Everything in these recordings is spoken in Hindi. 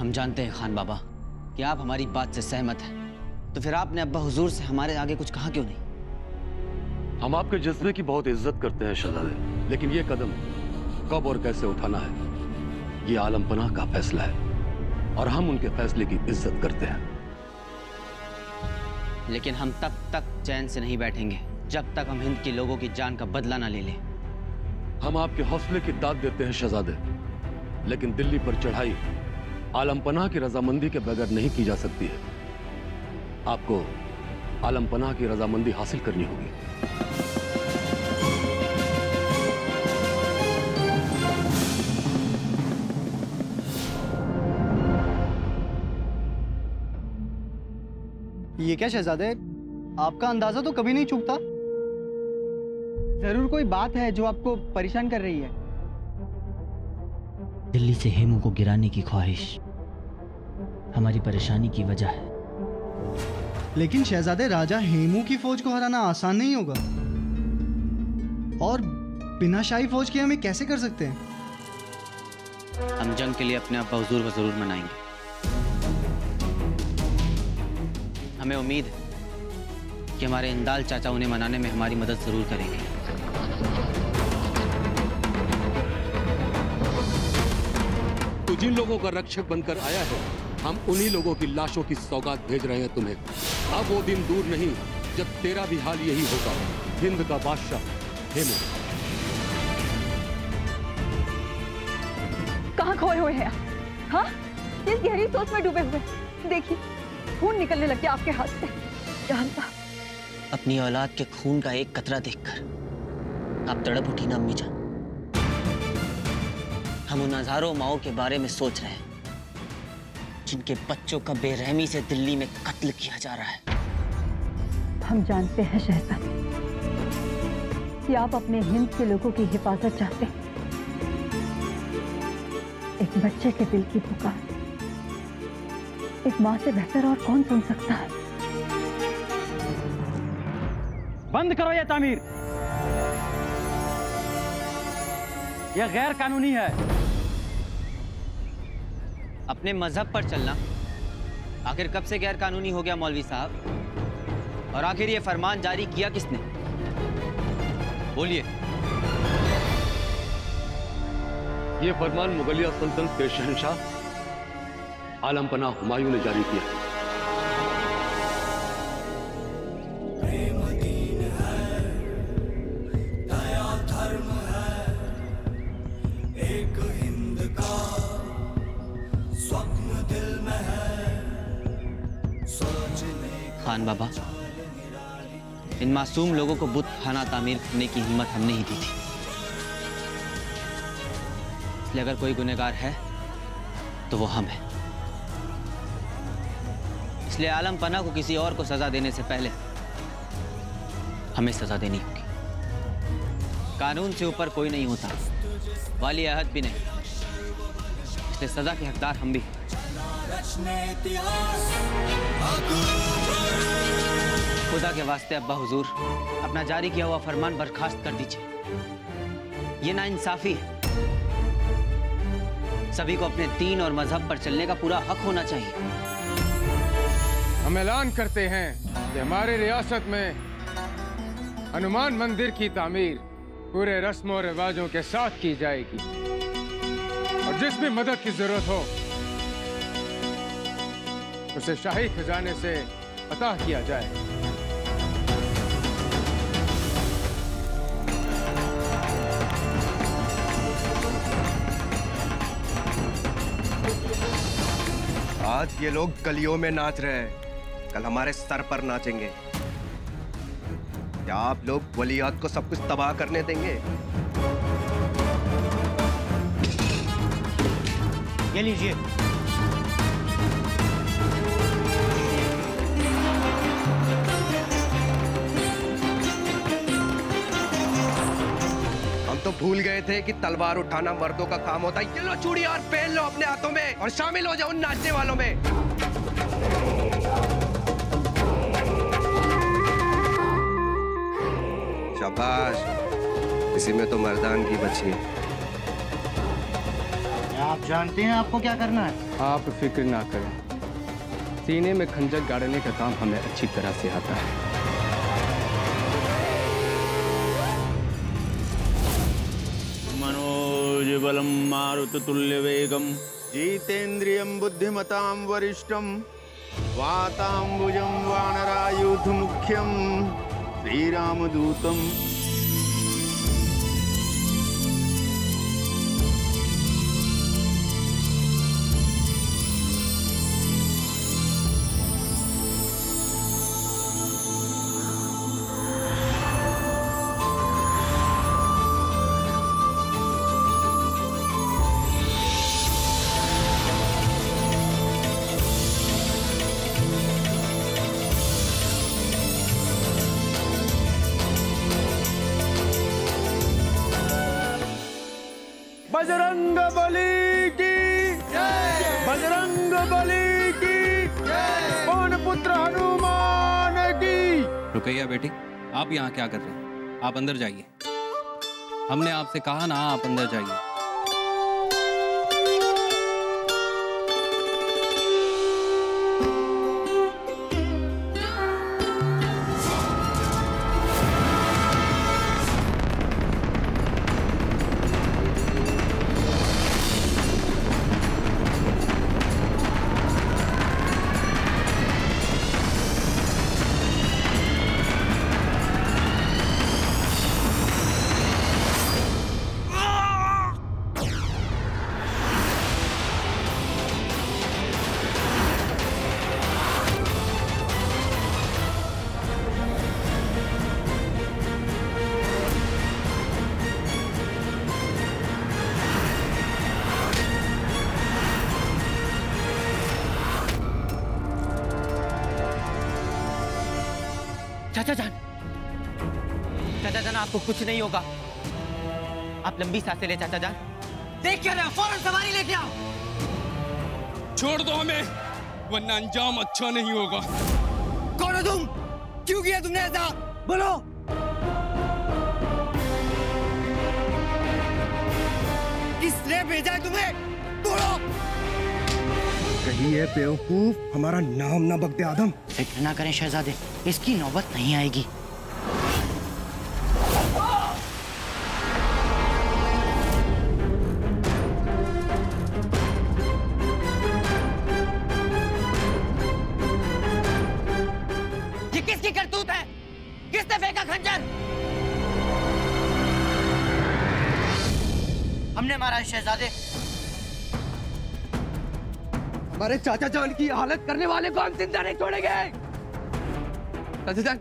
हम जानते हैं खान बाबा कि आप हमारी बात से सहमत हैं, तो फिर आपने अब्बा हुजूर से हमारे आगे कुछ कहा क्यों नहीं? हम आपके जज्बे की बहुत इज्जत करते हैं शहजादे, लेकिन ये कदम कब और कैसे उठाना है ये आलम पनाह का फैसला है और हम उनके फैसले की इज्जत करते हैं। लेकिन हम तब तक चैन से नहीं बैठेंगे जब तक हम हिंद के लोगों की जान का बदला ना ले लें। हम आपके हौसले की दाद देते हैं शहजादे, लेकिन दिल्ली पर चढ़ाई आलम पनाह की रजामंदी के बगैर नहीं की जा सकती है। आपको आलम पनाह की रजामंदी हासिल करनी होगी। ये क्या शहजादे, आपका अंदाजा तो कभी नहीं चूकता। जरूर कोई बात है जो आपको परेशान कर रही है। दिल्ली से हेमू को गिराने की ख्वाहिश हमारी परेशानी की वजह है। लेकिन शहजादे, राजा हेमू की फौज को हराना आसान नहीं होगा, और बिना शाही फौज के हम कैसे कर सकते हैं? हम जंग के लिए अपने अब्बा हुजूर को जरूर मनाएंगे। हमें उम्मीद है कि हमारे इंदाल चाचा उन्हें मनाने में हमारी मदद जरूर करेंगे। तू जिन लोगों का रक्षक बनकर आया है, हम उन्हीं लोगों की लाशों की सौगात भेज रहे हैं तुम्हें। अब वो दिन दूर नहीं जब तेरा भी हाल यही होगा। हिंद का बादशाह हेमू। कहाँ खोए हुए हैं? हाँ, किस गहरी सोच में डूबे हुए? देखिए, खून निकलने लग गया आपके हाथ से। जानता, अपनी औलाद के खून का एक कतरा देखकर आप तड़प उठी ना अम्मी जान। हम उन हजारों माओं के बारे में सोच रहे हैं जिनके बच्चों का बेरहमी से दिल्ली में कत्ल किया जा रहा है। हम जानते हैं शहजादी कि आप अपने हिंद के लोगों की हिफाजत चाहते हैं। एक बच्चे के दिल की पुकार एक माँ से बेहतर और कौन सुन सकता है? बंद करो ये तामीर, यह गैर कानूनी है। अपने मजहब पर चलना आखिर कब से गैर कानूनी हो गया मौलवी साहब? और आखिर ये फरमान जारी किया किसने? बोलिए। ये फरमान मुगलिया सल्तनत के शहंशाह आलम पनाह हुमायूं ने जारी किया। प्रेम दीन है, दया धर्म है, एक हिंद का स्वप्न दिल में है, सोचने। खान बाबा, इन मासूम लोगों को बुत खाना तामीर करने की हिम्मत हमने ही दी थी, इसलिए अगर कोई गुनहगार है तो वो हम हैं। इसलिए आलम पनाह को किसी और को सजा देने से पहले हमें सजा देनी होगी। कानून से ऊपर कोई नहीं होता, वाली अहद भी नहीं, इसलिए सजा के हकदार हम भी। खुदा के वास्ते अब्बा हुजूर, अपना जारी किया हुआ फरमान बर्खास्त कर दीजिए। ये नाइंसाफी है। सभी को अपने दीन और मजहब पर चलने का पूरा हक होना चाहिए। हम ऐलान करते हैं कि हमारे रियासत में हनुमान मंदिर की तामीर पूरे रस्म और रिवाजों के साथ की जाएगी, और जिस भी मदद की जरूरत हो उसे शाही खजाने से अता किया जाए। आज ये लोग गलियों में नाच रहे हैं, कल हमारे सर पर नाचेंगे। क्या आप लोग वलियात को सब कुछ तबाह करने देंगे? ये लीजिए। हम तो भूल गए थे कि तलवार उठाना मर्दों का काम होता है। ये लो चूड़ी और पहन लो अपने हाथों में और शामिल हो जाओ उन नाचने वालों में। शाबाश, इसी में तो मर्दानगी बची है। आप जानते हैं आपको क्या करना है? आप फिक्र ना करें, सीने में खंजर गाड़ने का काम हमें अच्छी तरह से आता है। मनोजबलं मारुततुल्यवेगं जितेन्द्रियं बुद्धिमतां वरिष्ठं वाताम्बुजं वानरायुधमुख्यं श्रीरामदूतं। बजरंग बली की जय, बजरंग बली की जय, पवन पुत्र हनुमान की। रुकैया बेटी, आप यहाँ क्या कर रहे हैं? आप अंदर जाइए। हमने आपसे कहा ना, आप अंदर जाइए। चाचा जान, चाचा जान, आपको कुछ नहीं होगा। आप लंबी सांसें ले चाचा जान। देख क्या रहे हो? फौरन सवारी लेके आओ। छोड़ दो हमें, वरना अंजाम अच्छा नहीं होगा। कौन हो तुम? क्यों किया तुमने ऐसा? बोलो। किसने भेजा है तुम्हें? बोलो। कही है बेवकूफ, हमारा नाम ना बक दे आदम। फिक्र ना करें शहजादे, इसकी नौबत नहीं आएगी। ये किसकी करतूत है? किसने फेंका खंजर? हमने मारा शहजादे। हमारे चाचा जान की हालत करने वाले को हम जिंदा नहीं छोड़ेंगे। चाचा जान,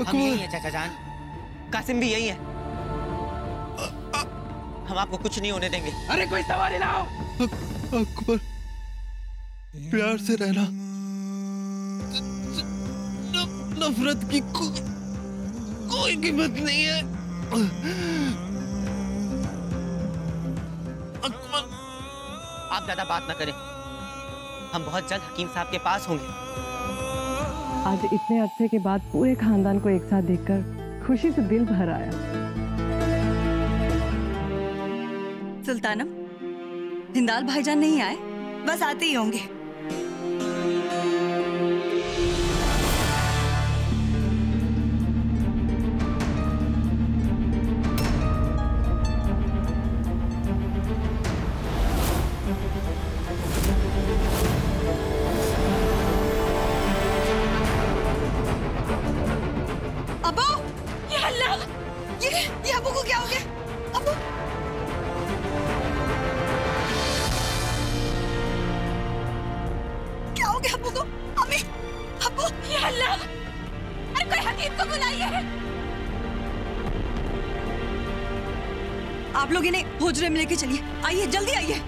हम यही है चाचा जान, कासिम भी यही है। हम आपको कुछ नहीं होने देंगे। अरे कोई सवारी लाओ। अकबर, प्यार से रहना। नफरत की कोई कीमत नहीं है। अकबर, आप ज्यादा बात ना करें। हम बहुत जल्द हकीम साहब के पास होंगे। आज इतने अरसे के बाद पूरे खानदान को एक साथ देखकर खुशी से दिल भर आया। सुल्तानम, हिंदाल भाईजान नहीं आए? बस आते ही होंगे। अबू, ये अल्लाह, ये अबू को क्या हो गया? अबू, क्या हो गया अबू को? अम्मी, अबू, ये अल्लाह, अरे कोई हकीम को बुलाइए। आप लोग इन्हें हुजरे में लेके चलिए। आइए, जल्दी आइए।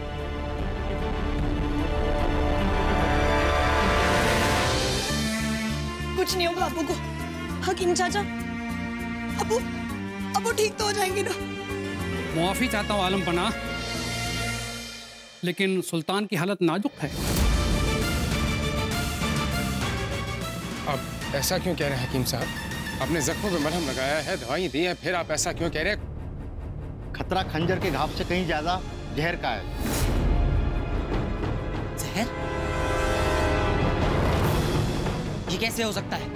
कुछ नहीं होगा अबू को। हकीम चाचा, अबू ठीक तो हो जाएंगे ना? मुआफी चाहता हूँ आलम पनाह, लेकिन सुल्तान की हालत नाजुक है। अब ऐसा क्यों कह रहे हैं हकीम साहब? अपने जख्मों पे मलहम लगाया है, दवाई दी है, फिर आप ऐसा क्यों कह रहे? खतरा खंजर के घाव से कहीं ज्यादा जहर का है। जहर? ये कैसे हो सकता है?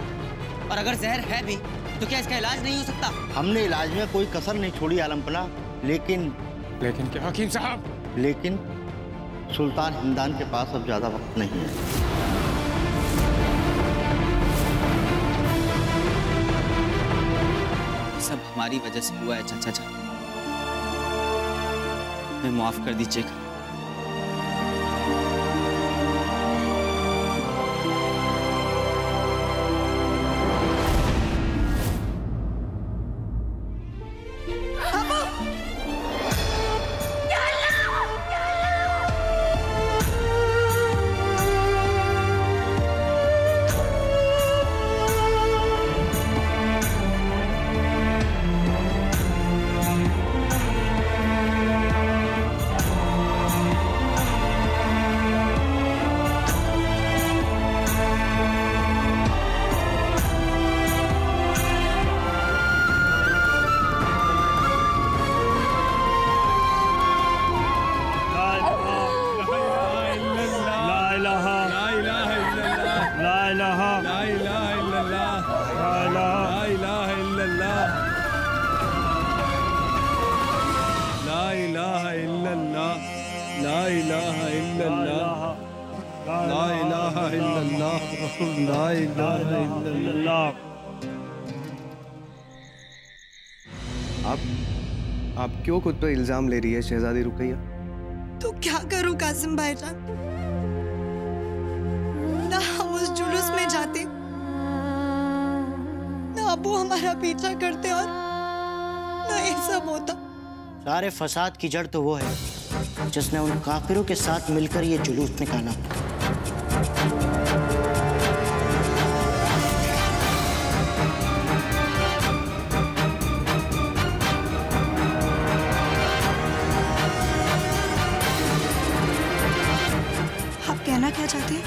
और अगर जहर है भी तो क्या इसका इलाज नहीं हो सकता? हमने इलाज में कोई कसर नहीं छोड़ी आलमपना, लेकिन क्या हकीम साहब? लेकिन सुल्तान हिंदान के पास अब ज्यादा वक्त नहीं है। सब हमारी वजह से हुआ है चाचा जान, हमें माफ कर दीजिएगा। आप क्यों खुद पर इल्जाम ले रही है शहजादी रुकैया? तो क्या करूं कासिम भाईजान, ना हम उस जुलूस में जाते, ना अबू हमारा पीछा करते, और ना ये सब होता। सारे फसाद की जड़ तो वो है जिसने उन काफिरों के साथ मिलकर ये जुलूस निकाला। कहना क्या चाहते हैं?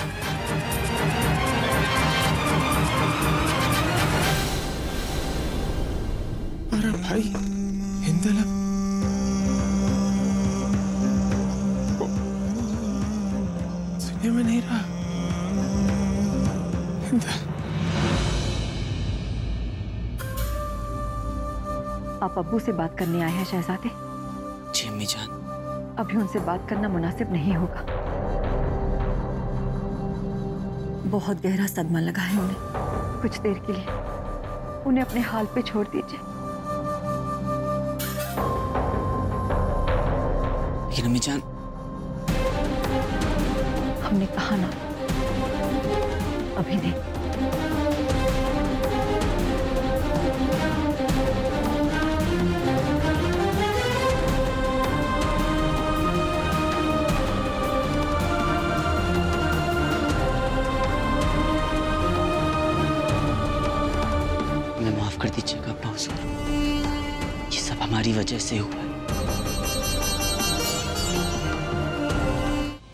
अरे भाई हिंदल सुनने में नहीं रहा। हिंदल आप अब्बू से बात करने आए हैं शहजादे? जी अम्मी जान। अभी उनसे बात करना मुनासिब नहीं होगा। बहुत गहरा सदमा लगा है उन्हें। कुछ देर के लिए उन्हें अपने हाल पे छोड़ दीजिए। लेकिन अम्मी जान, हमने कहा ना, अभी नहीं। कर दीजिएगा अब्बा हुजूर, ये सब हमारी वजह से हुआ है।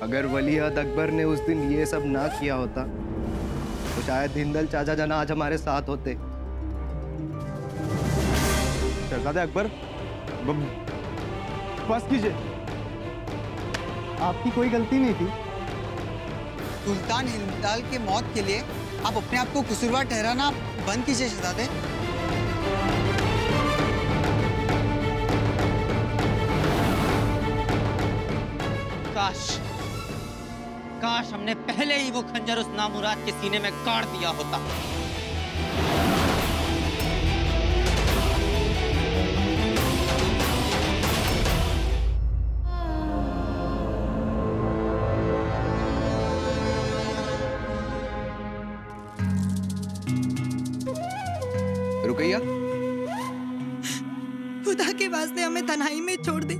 अगर वलीअहद अकबर ने उस दिन ये सब ना किया होता तो शायद हिंदल चाचा जान आज हमारे साथ होते। शहजादे अकबर बस कीजिए, आपकी कोई गलती नहीं थी। सुल्तान हिंदाल के मौत के लिए आप अपने आप को कसूरवार ठहराना बंद कीजिए शहजादे। काश हमने पहले ही वो खंजर उस नामुराद के सीने में गाड़ दिया होता। रुकैया, खुदा के वास्ते हमें तन्हाई में छोड़ दे।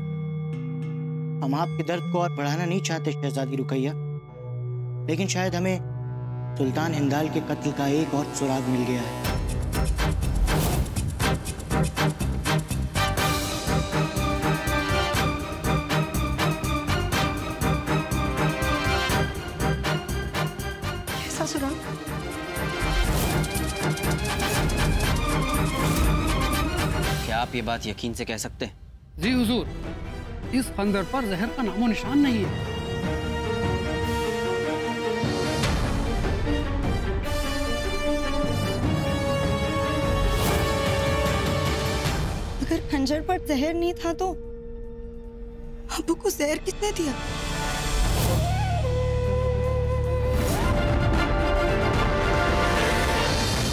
हम आपके दर्द को और बढ़ाना नहीं चाहते शहजादी रुकैया, लेकिन शायद हमें सुल्तान हिंदाल के कत्ल का एक और सुराग मिल गया है। कैसा सुराग? आप ये बात यकीन से कह सकते हैं? जी हुजूर, इस खंजर पर जहर का नामो निशान नहीं है। अगर खंजर पर जहर नहीं था तो अब्बू को जहर किसने दिया?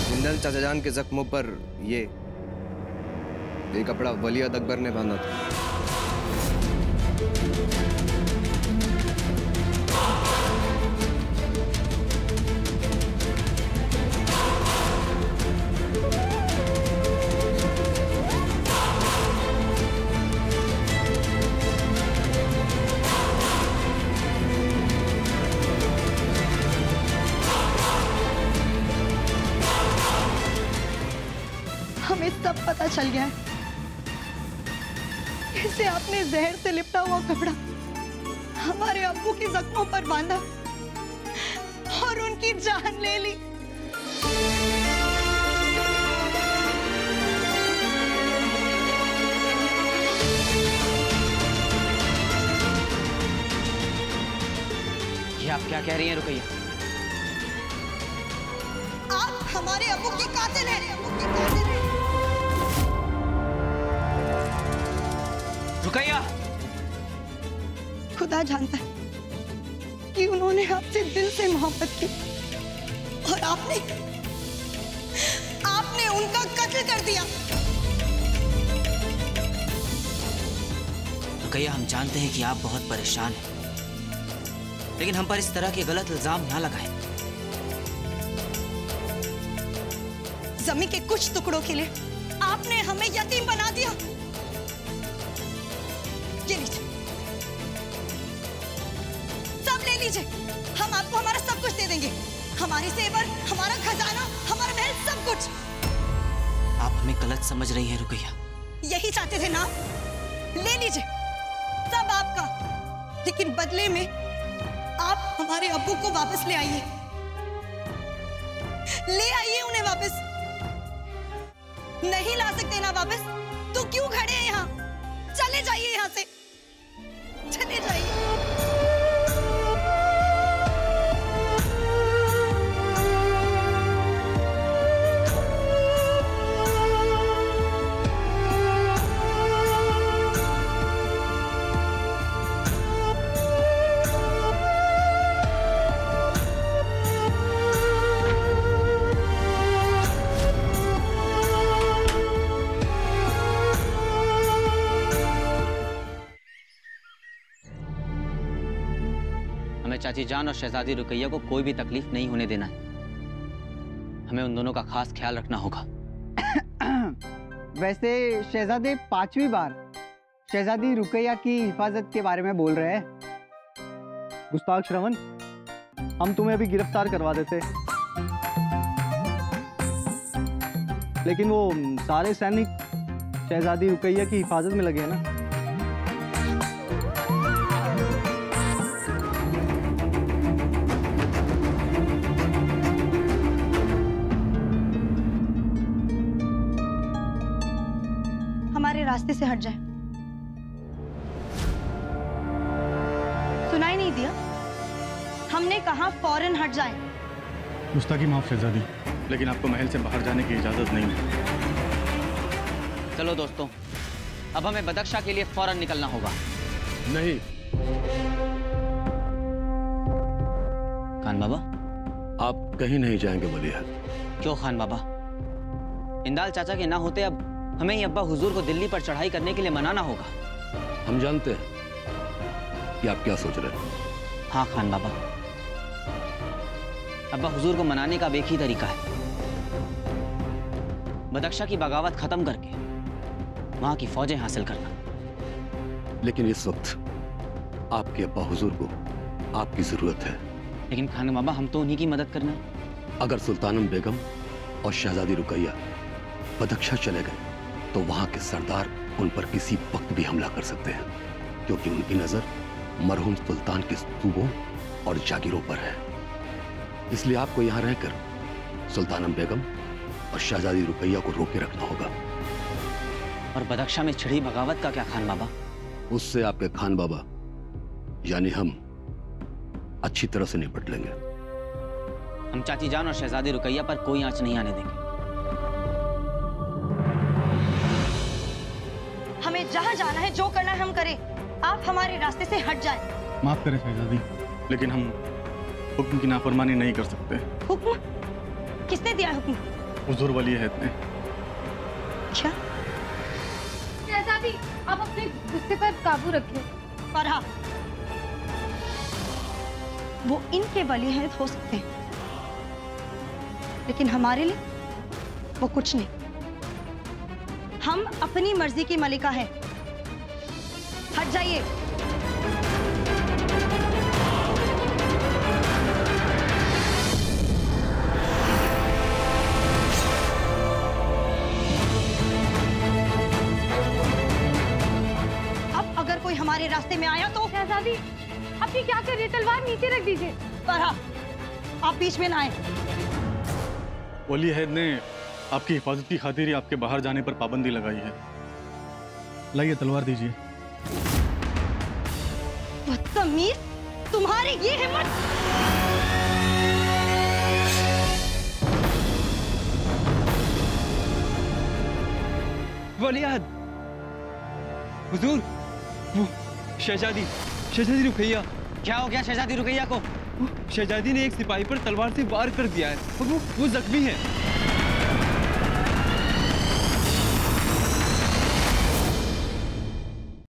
हिंदल चाचा जान के जख्मों पर ये कपड़ा वलियत अकबर ने बांधा था। हमें सब पता चल गया है। इसे आपने जहर से लिपटा हुआ कपड़ा हमारे अब्बू के जख्मों पर बांधा और उनकी जान ले ली। ये आप क्या कह रही हैं रुकैया? आप हमारे अब्बू के कातिल हैं। रुकैया! खुदा जानता है कि उन्होंने आपसे दिल से मोहब्बत की और आपने उनका कत्ल कर दिया। रुकैया, हम जानते हैं कि आप बहुत परेशान हैं, लेकिन हम पर इस तरह के गलत इल्जाम ना लगाएं। जमीन के कुछ टुकड़ों के लिए आपने हमें यतीम बना दिया। ये लीजिए, सब ले लीजिए। हम आपको हमारा सब कुछ दे देंगे, हमारी सेवर, हमारा खजाना, हमारा महल, सब कुछ। आप हमें गलत समझ रही हैं रुकैया। यही चाहते थे ना? ले लीजिए, सब आपका। लेकिन बदले में आप हमारे अब्बू को वापस ले आइए। ले आइए उन्हें वापस। नहीं ला सकते ना वापस तो क्यों खड़े हैं यहाँ? चले जाइए यहाँ से, चले जाइए। चाची जान और शहजादी रुकैया को कोई भी तकलीफ नहीं होने देना है। हमें उन दोनों का खास ख्याल रखना होगा। वैसे शहजादे 5वीं बार शहजादी रुकैया की हिफाजत के बारे में बोल रहे हैं। गुस्ताख श्रवण, हम तुम्हें अभी गिरफ्तार करवा देते, लेकिन वो सारे सैनिक शहजादी रुकैया की हिफाजत में लगे हैं ना। हमारे रास्ते से हट जाए। सुनाई नहीं दिया? हमने कहा फौरन हट जाए। गुस्ताखी माफ शहजादी, लेकिन आपको महल से बाहर जाने की इजाजत नहीं है। चलो दोस्तों, अब हमें बदख्शा के लिए फौरन निकलना होगा। नहीं। खान बाबा, आप कहीं नहीं जाएंगे वलीअहद। क्यों खान बाबा? इंदाल चाचा के ना होते अब हमें ही अब्बा हुजूर को दिल्ली पर चढ़ाई करने के लिए मनाना होगा। हम जानते हैं कि आप क्या सोच रहे हैं। हाँ खान बाबा, अब्बा हुजूर को मनाने का अब एक ही तरीका है, बदख्शा की बगावत खत्म करके वहां की फौजें हासिल करना। लेकिन इस वक्त आपके अब्बा हुजूर को आपकी जरूरत है। लेकिन खान बाबा, हम तो उन्हीं की मदद करना। अगर सुल्तानम बेगम और शहजादी रुकैया बदख्शा चले गए तो वहां के सरदार उन पर किसी वक्त भी हमला कर सकते हैं, क्योंकि उनकी नजर मरहूम सुल्तान के सूबों और जागीरों पर है। इसलिए आपको यहां रहकर सुल्तानम बेगम और शहजादी रुकैया को रोके रखना होगा। और बदख्शा में छिड़ी बगावत का क्या खान बाबा? उससे आपके खान बाबा यानी हम अच्छी तरह से निपट लेंगे। हम चाची जान और शहजादी रुकैया पर कोई आंच नहीं आने देंगे। हमें जहाँ जाना है, जो करना है हम करें। आप हमारे रास्ते से हट जाएं। माफ करें शहजादी, लेकिन हम हुक्म की नाफरमानी नहीं कर सकते। हुक्म? किसने दिया हुक्म? हुजूर वली अहद ने। क्या? शहजादी, आप अपने गुस्से पर काबू रखिए। फरहा, वो इनके वली अहद हो सकते हैं, लेकिन हमारे लिए वो कुछ नहीं। हम अपनी मर्जी की मलिका हैं। हट जाइए। अब अगर कोई हमारे रास्ते में आया तो। शहजादी, आप ये क्या कर रही है? तलवार नीचे रख दीजिए। फरहा, आप बीच में ना आए। वली अहद ने आपकी हिफाजत की खातिर ही आपके बाहर जाने पर पाबंदी लगाई है। लाइए तलवार दीजिए। बदतमीज, तुम्हारी ये हिम्मत! वली अहद, हुजूर, वो शहजादी रुकैया। क्या हो गया शहजादी रुकैया को? शहजादी ने एक सिपाही पर तलवार से वार कर दिया है और वो जख्मी है।